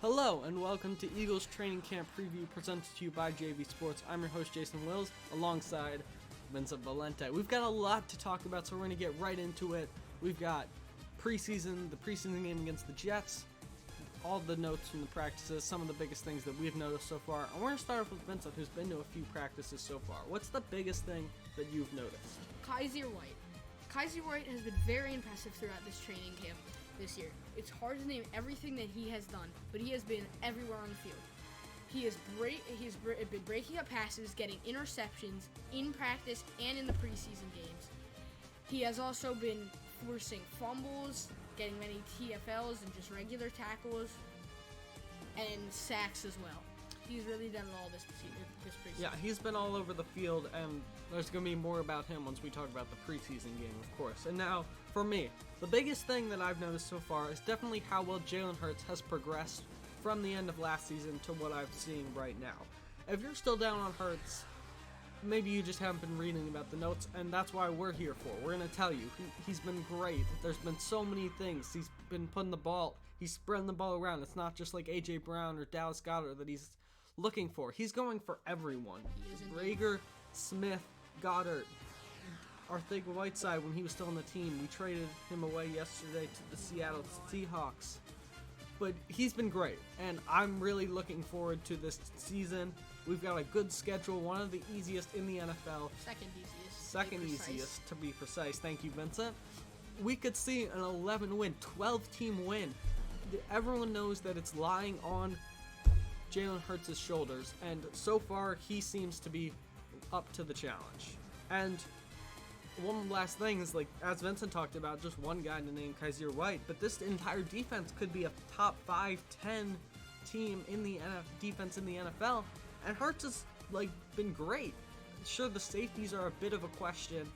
Hello and welcome to Eagles Training Camp Preview presented to you by JV Sports. I'm your host Jason Wills alongside Vincent Valente. We've got a lot to talk about, so we're going to get right into it. We've got the preseason game against the Jets, all the notes from the practices, some of the biggest things that we've noticed so far. And we're going to start off with Vincent, who's been to a few practices so far. What's the biggest thing that you've noticed? Kaiser White. Kaiser White has been very impressive throughout this training camp this year. It's hard to name everything that he has done, but he has been everywhere on the field. He's been breaking up passes, getting interceptions in practice and in the preseason games. He has also been forcing fumbles, getting many TFLs and just regular tackles, and sacks as well. He's really done all this preseason. Yeah, he's been all over the field, and there's going to be more about him once we talk about the preseason game, of course. And now, for me, the biggest thing that I've noticed so far is definitely how well Jalen Hurts has progressed from the end of last season to what I'm seeing right now. If you're still down on Hurts, maybe you just haven't been reading about the notes, and that's why we're here for. We're going to tell you, he's been great. There's been so many things. He's been he's spreading the ball around. It's not just like A.J. Brown or Dallas Goedert that he's looking for. He's going for everyone. Rager, Smith, Goddard, Arcega-Whiteside when he was still on the team. We traded him away yesterday to the Seattle Seahawks. But he's been great, and I'm really looking forward to this season. We've got a good schedule, one of the easiest in the NFL. Second easiest, to be precise. Thank you, Vincent. We could see an 11-win, 12-team win. Everyone knows that it's lying on Jalen Hurts' shoulders, and so far he seems to be up to the challenge. And one last thing is, like, as Vincent talked about, just one guy to name Kaiser White, but this entire defense could be a top 5-10 team in the defense in the NFL, and Hurts has been great. Sure, the safeties are a bit of a question,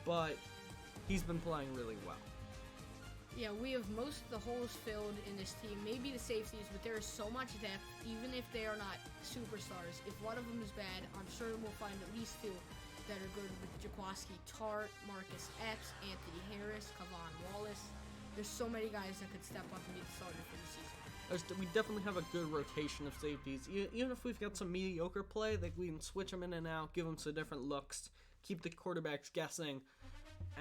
but he's been playing really well. Yeah, we have most of the holes filled in this team, maybe the safeties, but there is so much depth, even if they are not superstars. If one of them is bad, I'm sure we'll find at least two that are good with Jaquaski Tart, Marcus Epps, Anthony Harris, Kavon Wallace. There's so many guys that could step up and be the starter for the season. We definitely have a good rotation of safeties. Even if we've got some mediocre play, we can switch them in and out, give them some different looks, keep the quarterbacks guessing,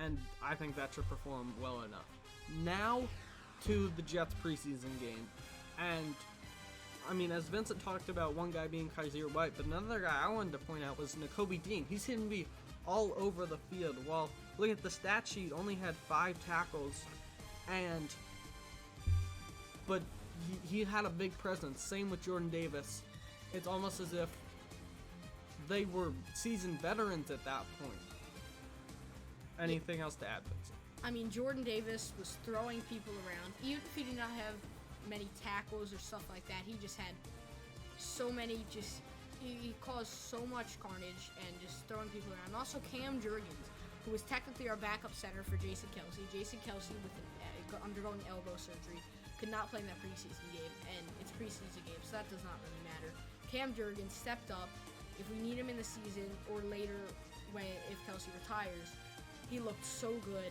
and I think that should perform well enough. Now to the Jets preseason game, and I mean, as Vincent talked about, one guy being Kaiser White, but another guy I wanted to point out was Nakobe Dean. He seemed to be all over the field. While looking at the stat sheet, only had 5 tackles, but he had a big presence. Same with Jordan Davis. It's almost as if they were seasoned veterans at that point. Anything else to add, Vincent? I mean, Jordan Davis was throwing people around. Even if he did not have many tackles or stuff like that, he just had so many, he caused so much carnage and just throwing people around. And also Cam Jurgens, who was technically our backup center for Jason Kelsey. Jason Kelsey, undergoing elbow surgery, could not play in that preseason game, and it's preseason game, so that does not really matter. Cam Jurgens stepped up. If we need him in the season or later if Kelsey retires, he looked so good.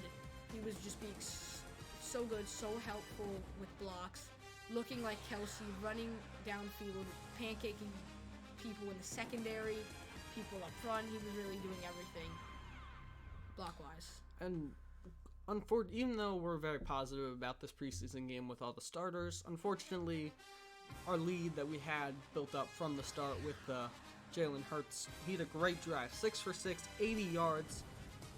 He was just being so good, so helpful with blocks, looking like Kelsey, running downfield, pancaking people in the secondary, people up front. He was really doing everything block-wise. And even though we're very positive about this preseason game with all the starters, unfortunately, our lead that we had built up from the start with Jalen Hurts, he had a great drive, 6 for 6, 80 yards,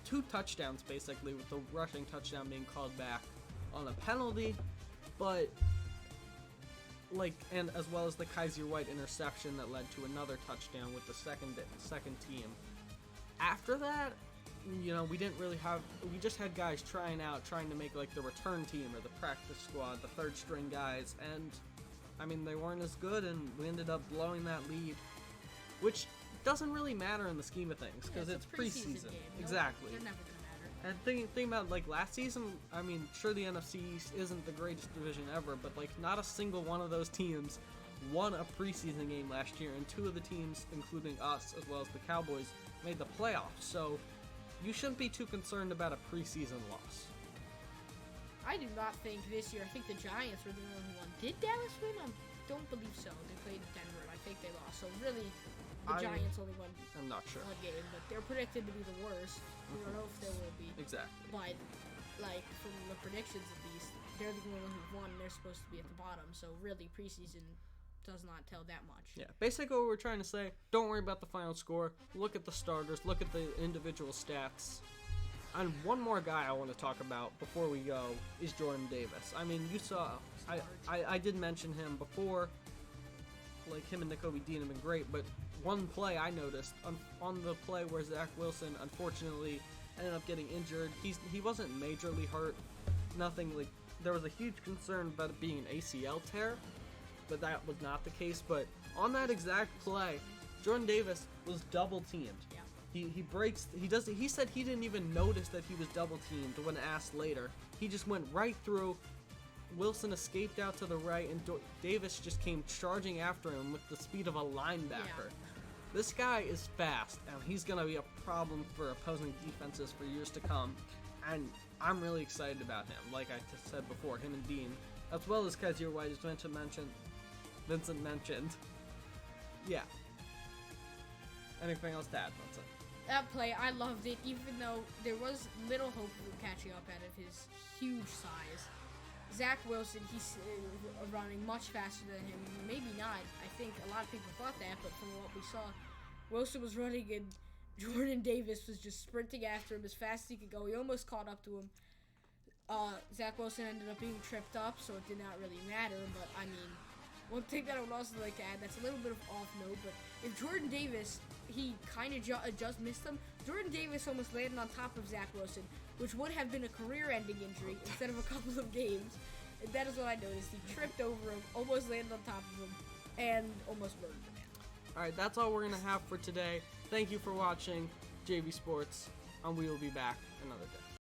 2 touchdowns basically, with the rushing touchdown being called back on a penalty, but and as well as the Kaiser White interception that led to another touchdown with the second team. After that, we just had guys trying to make the return team or the practice squad, the third string guys, and I mean, they weren't as good, and we ended up blowing that lead, which doesn't really matter in the scheme of things because it's preseason. Game. Exactly. They're never gonna matter. And thinking about last season, I mean, sure, the NFC East isn't the greatest division ever, but not a single one of those teams won a preseason game last year, and 2 of the teams, including us as well as the Cowboys, made the playoffs. So you shouldn't be too concerned about a preseason loss. I do not think this year. I think the Giants were the one who won. Did Dallas win? I don't believe so. They played Denver, and I think they lost. So really, the Giants only won. I'm not sure. One game, but they're predicted to be the worst. We don't know if they will be. Exactly. But like from the predictions at least, they're the only one who won. And they're supposed to be at the bottom. So really, preseason does not tell that much. Yeah, basically what we're trying to say, don't worry about the final score. Look at the starters. Look at the individual stats. And one more guy I want to talk about before we go is Jordan Davis. I mean, you saw, I did mention him before, like him and Nakobe Dean have been great, but one play I noticed, on the play where Zach Wilson unfortunately ended up getting injured, he wasn't majorly hurt, nothing like, there was a huge concern about it being an ACL tear, but that was not the case. But on that exact play, Jordan Davis was double teamed. Yeah. He said he didn't even notice that he was double teamed when asked later. He just went right through. Wilson escaped out to the right, and Davis just came charging after him with the speed of a linebacker. Yeah. This guy is fast, and he's going to be a problem for opposing defenses for years to come. And I'm really excited about him, like I just said before, him and Dean, as well as Kaiser White, as Vincent mentioned. Yeah. Anything else to add, Vincent? That play, I loved it, even though there was little hope of him catching up out of his huge size. Zach Wilson, he's running much faster than him. Maybe not. I think a lot of people thought that, but from what we saw, Wilson was running and Jordan Davis was just sprinting after him as fast as he could go. He almost caught up to him. Zach Wilson ended up being tripped up, so it did not really matter, but I mean, one thing that I would also like to add, that's a little bit of off note, but if Jordan Davis, he kind of just missed him, Jordan Davis almost landed on top of Zach Wilson, which would have been a career-ending injury instead of a couple of games. And that is what I noticed. He tripped over him, almost landed on top of him, and almost murdered the man. Alright, that's all we're going to have for today. Thank you for watching JV Sports, and we will be back another day.